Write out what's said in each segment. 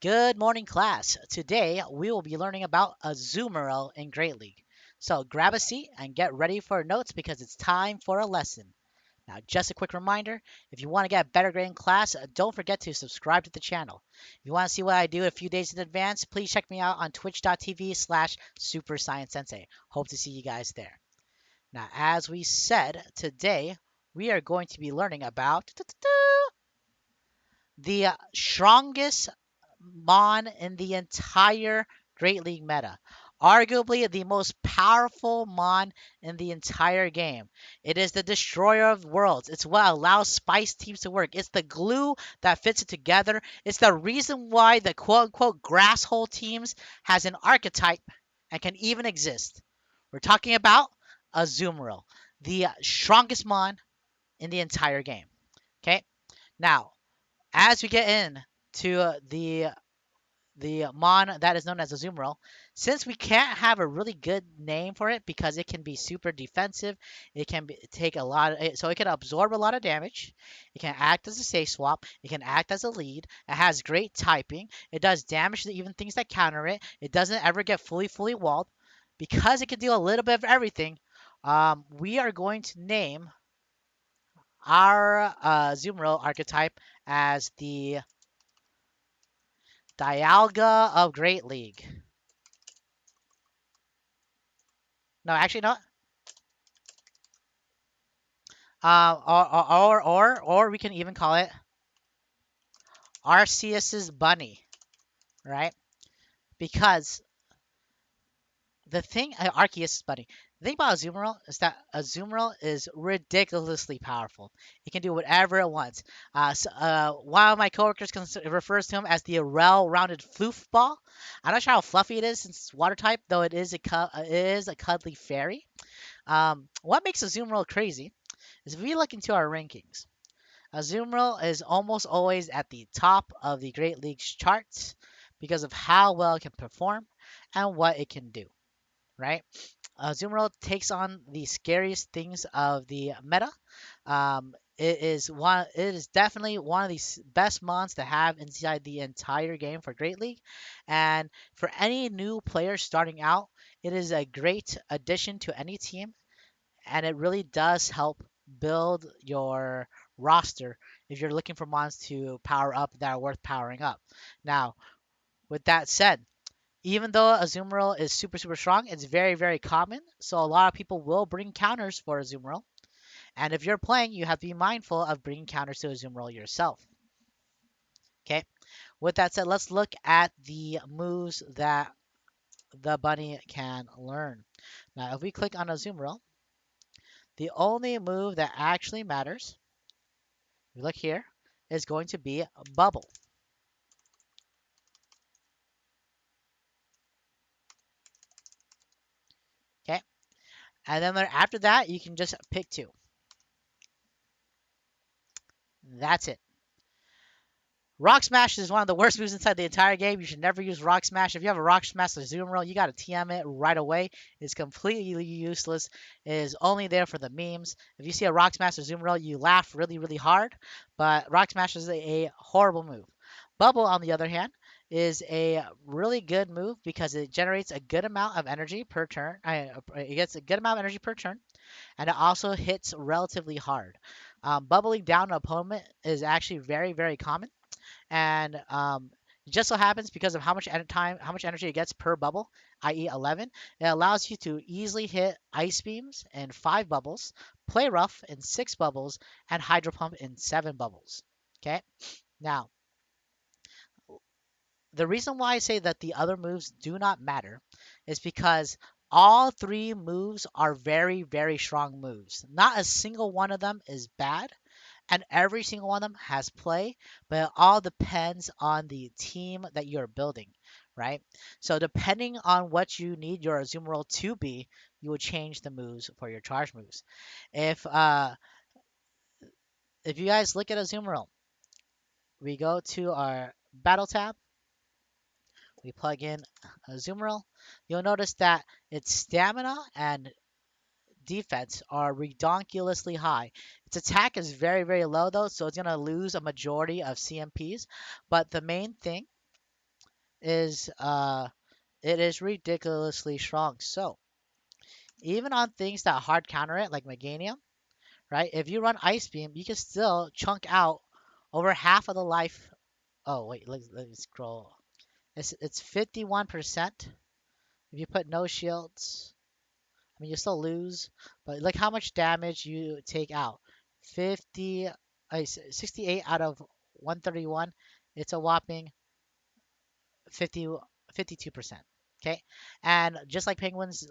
Good morning, class. Today we will be learning about Azumarill in Great League. So grab a seat and get ready for notes because it's time for a lesson. Now, just a quick reminder, if you want to get better grade in class, don't forget to subscribe to the channel. If you want to see what I do a few days in advance, please check me out on twitch.tv/Super Science Sensei. Hope to see you guys there. Now, as we said, today we are going to be learning about the strongest Mon in the entire Great League meta. Arguably the most powerful Mon in the entire game. It is the destroyer of worlds. It's what allows spice teams to work. It's the glue that fits it together. It's the reason why the quote-unquote grasshole teams has an archetype and can even exist. We're talking about Azumarill, the strongest Mon in the entire game. Okay? Now, as we get in to the Mon that is known as Azumarill, since we can't have a really good name for it because it can be super defensive, it can take a lot of, so it can absorb a lot of damage, it can act as a safe swap, it can act as a lead, it has great typing, it does damage to even things that counter it, it doesn't ever get fully walled. Because it can do a little bit of everything, we are going to name our Azumarill archetype as the Dialga of Great League. No, actually, no. Or we can even call it Arceus's bunny, right? Because the thing, Arceus's bunny. The thing about Azumarill is that Azumarill is ridiculously powerful. It can do whatever it wants. One of my coworkers refers to him as the well-rounded floof ball. I'm not sure how fluffy it is since it's water type, though it is a cuddly fairy. What makes Azumarill crazy is if we look into our rankings. Azumarill is almost always at the top of the Great League's charts because of how well it can perform and what it can do, right? Azumarill takes on the scariest things of the meta. It is definitely one of the best mons to have inside the entire game for Great League, and for any new player starting out, it is a great addition to any team, and it really does help build your roster if you're looking for mons to power up that are worth powering up. Now, with that said, even though Azumarill is super strong, it's very common. So a lot of people will bring counters for Azumarill. And if you're playing, you have to be mindful of bringing counters to Azumarill yourself. Okay. With that said, let's look at the moves that the bunny can learn. Now, if we click on Azumarill, the only move that actually matters, if you look here, is going to be Bubble. Okay. And then after that, you can just pick two. That's it. Rock Smash is one of the worst moves inside the entire game. You should never use Rock Smash. If you have a Rock Smash or Zoom Roll, you got to TM it right away. It's completely useless. It is only there for the memes. If you see a Rock Smash or Zoom Roll, you laugh really hard. But Rock Smash is a horrible move. Bubble, on the other hand, is a really good move because it generates a good amount of energy per turn. It gets a good amount of energy per turn, and it also hits relatively hard. Bubbling down an opponent is actually very common. And it just so happens because of how much energy it gets per bubble, i.e. 11, it allows you to easily hit Ice Beams in 5 bubbles, Play Rough in 6 bubbles, and Hydro Pump in 7 bubbles. Okay? Now, the reason why I say that the other moves do not matter is because all 3 moves are very strong moves. Not a single one of them is bad, and every single one of them has play, but it all depends on the team that you're building, right? So depending on what you need your Azumarill to be, you will change the moves for your charge moves. If you guys look at Azumarill, we go to our battle tab, we plug in Azumarill, you'll notice that its stamina and defense are redonkulously high. Its attack is very low though, so it's going to lose a majority of CMPs. But the main thing is it is ridiculously strong. So even on things that hard counter it, like Meganium, right? If you run Ice Beam, you can still chunk out over half of the life. Oh wait, let me scroll. It's 51%. If you put no shields, I mean you still lose, but look how much damage you take out. 50, 68 out of 131. It's a whopping 50, 52%. Okay, and just like Penguin's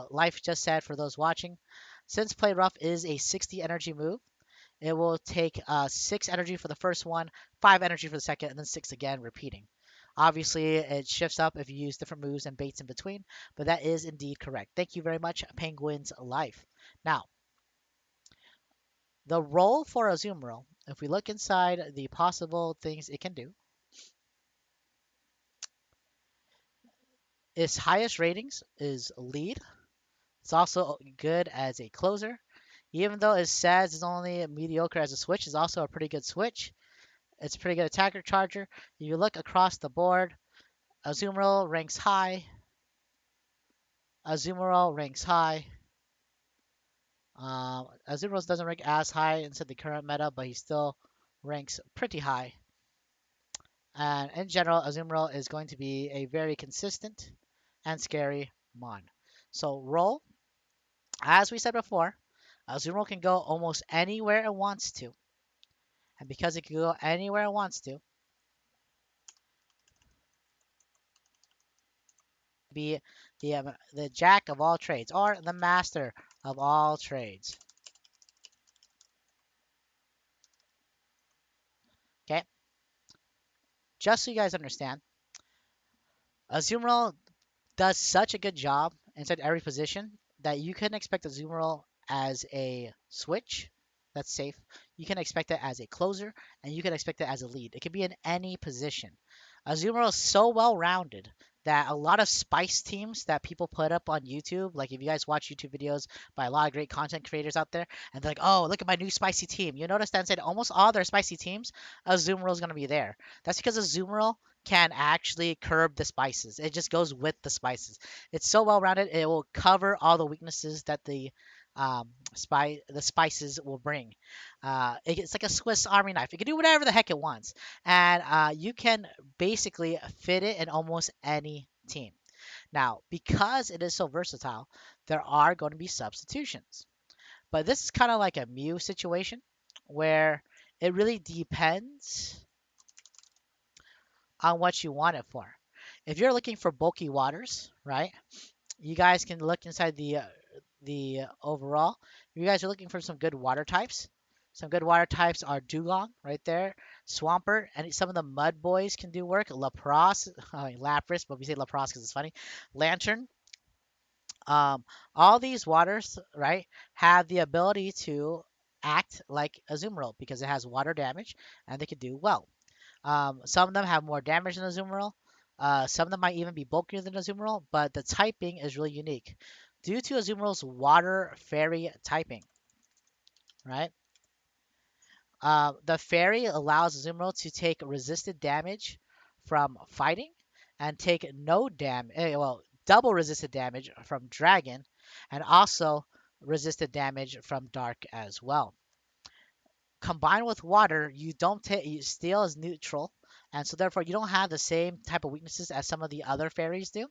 life just said for those watching, since Play Rough is a 60 energy move, it will take 6 energy for the first one, 5 energy for the second, and then 6 again, repeating. Obviously, it shifts up if you use different moves and baits in between, but that is indeed correct. Thank you very much, Penguin's Life. Now, the role for Azumarill, if we look inside the possible things it can do, its highest ratings is lead. It's also good as a closer. Even though it says it's only mediocre as a switch, it's also a pretty good switch. It's a pretty good attacker charger. If you look across the board, Azumarill ranks high. Azumarill ranks high. Azumarill doesn't rank as high into the current meta, but he still ranks pretty high. And in general, Azumarill is going to be a very consistent and scary mon. So roll, as we said before, Azumarill can go almost anywhere it wants to. And because it can go anywhere it wants to, be the jack of all trades or the master of all trades. Okay, just so you guys understand, Azumarill does such a good job inside every position that you can expect Azumarill as a switch that's safe. You can expect it as a closer, and you can expect it as a lead. It can be in any position. Azumarill is so well rounded that a lot of spice teams that people put up on YouTube, like if you guys watch YouTube videos by a lot of great content creators out there, and they're like, "Oh, look at my new spicy team," you notice that inside almost all their spicy teams, Azumarill is going to be there. That's because Azumarill can actually curb the spices. It just goes with the spices. It's so well rounded. It will cover all the weaknesses that the spices will bring. It's like a Swiss Army knife. It can do whatever the heck it wants, and you can basically fit it in almost any team. Now, because it is so versatile, there are going to be substitutions. But this is kind of like a Mew situation where it really depends on what you want it for. If you're looking for bulky waters, right? You guys can look inside the overall. If you guys are looking for some good water types, some good water types are Dugong right there, Swampert, and some of the mud boys can do work. Lapras, Lapras, but we say Lapras because it's funny. Lantern. Um, all these waters, right, have the ability to act like Azumarill because it has water damage and they can do well. Some of them have more damage than Azumarill. Some of them might even be bulkier than Azumarill, but the typing is really unique. Due to Azumarill's water fairy typing, right? The fairy allows Azumarill to take resisted damage from fighting and take no damage, well, double resisted damage from dragon, and also resisted damage from dark as well. Combined with water, you don't take steel is neutral, and so therefore you don't have the same type of weaknesses as some of the other fairies do.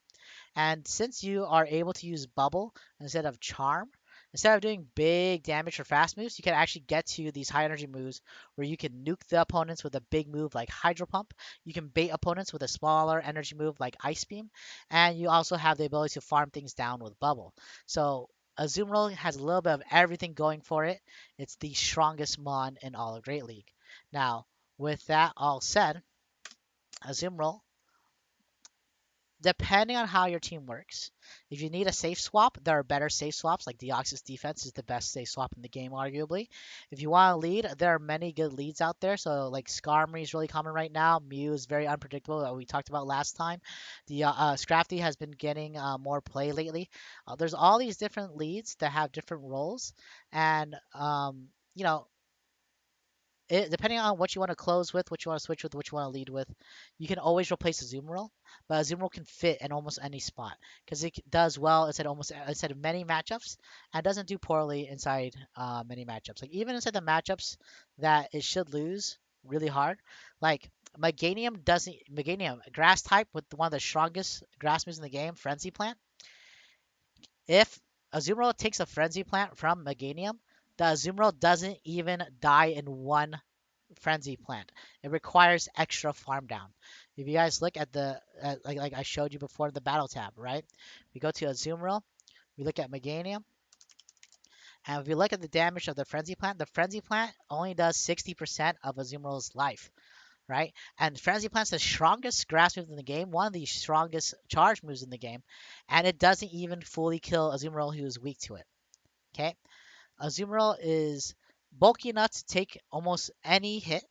And since you are able to use bubble instead of charm, instead of doing big damage for fast moves, you can actually get to these high energy moves where you can nuke the opponents with a big move like Hydro Pump. You can bait opponents with a smaller energy move like Ice Beam, and you also have the ability to farm things down with bubble. So Azumarill has a little bit of everything going for it. It's the strongest mon in all of Great League. Now, with that all said, Azumarill, depending on how your team works, if you need a safe swap, there are better safe swaps. Like Deoxys defense is the best safe swap in the game, arguably. If you want to lead, there are many good leads out there. So like Skarmory is really common right now. Mew is very unpredictable that we talked about last time. The Scrafty has been getting more play lately. There's all these different leads that have different roles, and you know depending on what you want to close with, what you want to switch with, what you want to lead with, you can always replace Azumarill, but Azumarill can fit in almost any spot because it does well inside many matchups and doesn't do poorly inside many matchups. Like even inside the matchups that it should lose really hard, like Meganium grass type with one of the strongest grass moves in the game, Frenzy Plant. If Azumarill takes a Frenzy Plant from Meganium, the Azumarill doesn't even die in one Frenzy Plant. It requires extra farm down. If you guys look at like I showed you before, the battle tab, right? We go to Azumarill, we look at Meganium, and if you look at the damage of the Frenzy Plant only does 60% of Azumarill's life, right? And Frenzy Plant's the strongest grass move in the game, one of the strongest charge moves in the game, and it doesn't even fully kill Azumarill who is weak to it. Okay? Azumarill is bulky enough to take almost any hit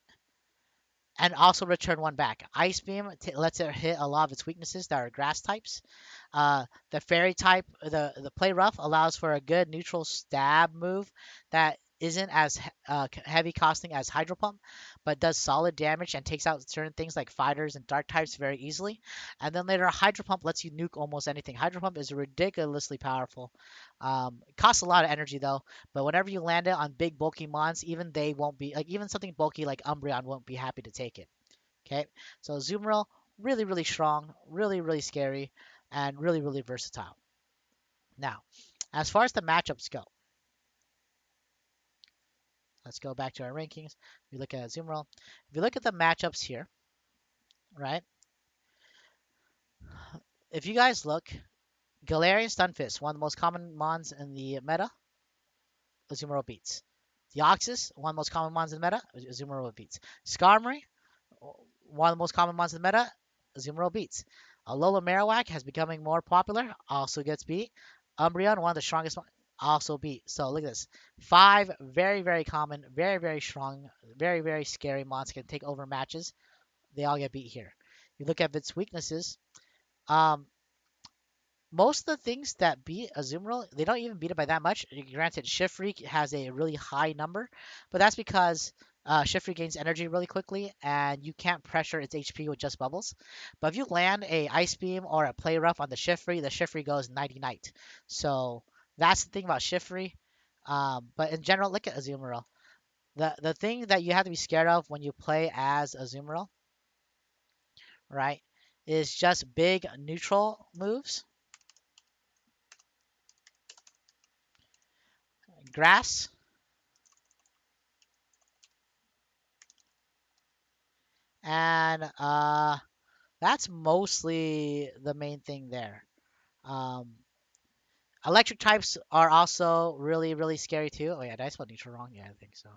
and also return one back. Ice Beam lets it hit a lot of its weaknesses that are grass types. The Fairy type, the Play Rough allows for a good neutral stab move that isn't as heavy costing as Hydro Pump, but does solid damage and takes out certain things like fighters and dark types very easily. And then later, Hydro Pump lets you nuke almost anything. Hydro Pump is ridiculously powerful. It costs a lot of energy though, but whenever you land it on big bulky mons, even they won't be like even something bulky like Umbreon won't be happy to take it. Okay, so Azumarill really really strong, really really scary, and really really versatile. Now, as far as the matchups go, let's go back to our rankings. We look at Azumarill. If you look at the matchups here, right? If you guys look, Galarian Stunfisk, one of the most common mons in the meta, Azumarill beats. Deoxys, one of the most common mons in the meta, Azumarill beats. Skarmory, one of the most common mons in the meta, Azumarill beats. Alola Marowak has becoming more popular, also gets beat. Umbreon, one of the strongest, also beat. So look at this. 5 very, very common, very, very strong, very, very scary mons can take over matches. They all get beat here. You look at its weaknesses. Um, most of the things that beat Azumarill, they don't even beat it by that much. Granted, Shiftry has a really high number, but that's because Shiftry gains energy really quickly, and you can't pressure its HP with just bubbles. But if you land a Ice Beam or a Play Rough on the Shiftry goes nighty night. So that's the thing about Shiftry. But in general, look at Azumarill. The thing that you have to be scared of when you play as Azumarill, right, is just big neutral moves. Grass, and that's mostly the main thing there. Um, Electric types are also really, really scary too. Oh yeah, did I spell neutral wrong? Yeah, I think so.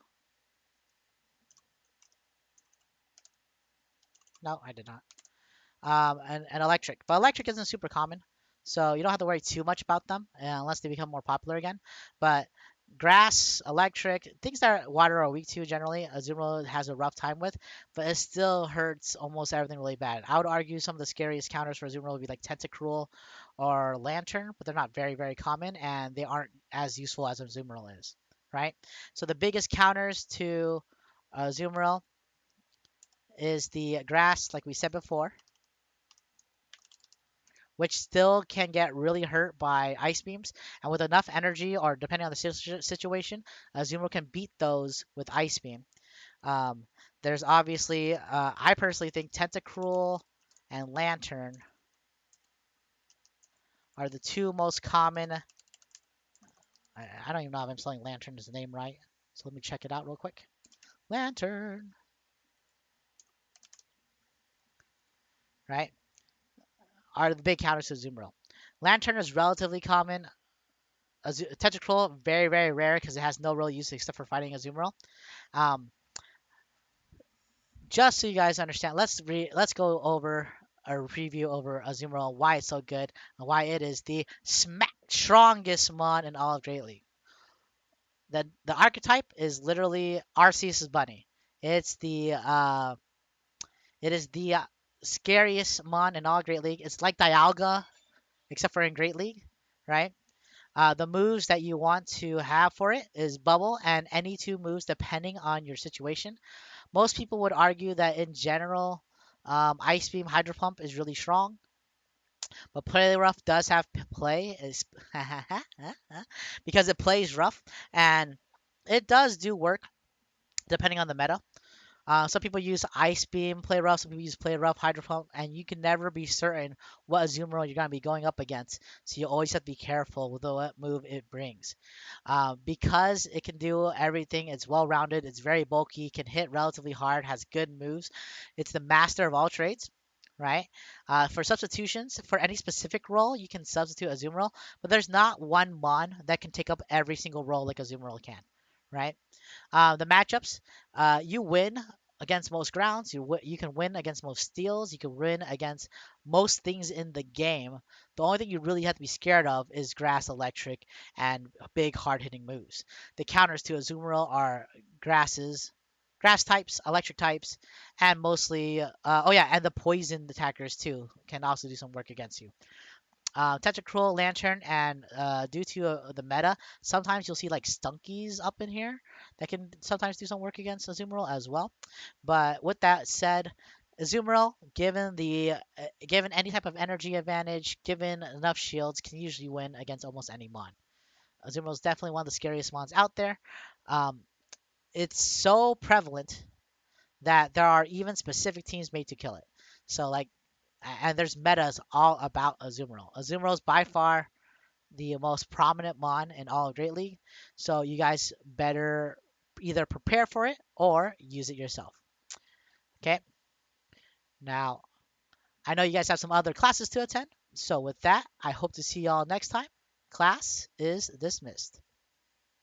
No, I did not. And electric. But electric isn't super common, so you don't have to worry too much about them unless they become more popular again. But grass, electric, things that water are weak to generally, Azumarill has a rough time with, but it still hurts almost everything really bad. I would argue some of the scariest counters for Azumarill would be like Tentacruel or Lantern, but they're not very, very common, and they aren't as useful as Azumarill is, right? So the biggest counters to Azumarill is the grass, like we said before, which still can get really hurt by ice beams. And with enough energy, or depending on the situation, Azumarill can beat those with ice beam. Um, there's obviously, I personally think Tentacruel and Lantern are the two most common. I don't even know if I'm spelling Lantern is the name right. So let me check it out real quick. Lantern, right, are the big counters to Azumarill. Lantern is relatively common. Tentacruel, very, very rare because it has no real use except for fighting Azumarill. Um, just so you guys understand, let's go over a review over Azumarill, why it's so good, and why it is the strongest mon in all of Great League. The archetype is literally Arceus' bunny. It's the it is the scariest mon in all Great League. It's like Dialga, except for in Great League, right? The moves that you want to have for it is Bubble and any two moves depending on your situation. Most people would argue that in general, Ice Beam Hydro Pump is really strong, but Play Rough does have play is because it plays rough and it does do work depending on the meta. Some people use Ice Beam, Play Rough. Some people use Play Rough, Hydro Pump, and you can never be certain what Azumarill you're going to be going up against. So you always have to be careful with what move it brings. Because it can do everything, it's well-rounded, it's very bulky, can hit relatively hard, has good moves. It's the master of all trades, right? For substitutions, for any specific role, you can substitute Azumarill, but there's not one Mon that can take up every single role like Azumarill can, right? The matchups, you win against most grounds. You can win against most steals. You can win against most things in the game. The only thing you really have to be scared of is grass, electric, and big hard hitting moves. The counters to Azumarill are grasses, grass types, electric types, and mostly oh yeah, and the poison attackers too can also do some work against you. Tentacruel, Lantern, and due to the meta, sometimes you'll see like Stunkies up in here that can sometimes do some work against Azumarill as well. But with that said, Azumarill, given any type of energy advantage, given enough shields, can usually win against almost any mon. Azumarill is definitely one of the scariest mons out there. Um, it's so prevalent that there are even specific teams made to kill it. So like and there's metas all about Azumarill. Azumarill is by far the most prominent mon in all of Great League, so you guys better either prepare for it or use it yourself. Okay. Now, I know you guys have some other classes to attend, so with that, I hope to see y'all next time. Class is dismissed.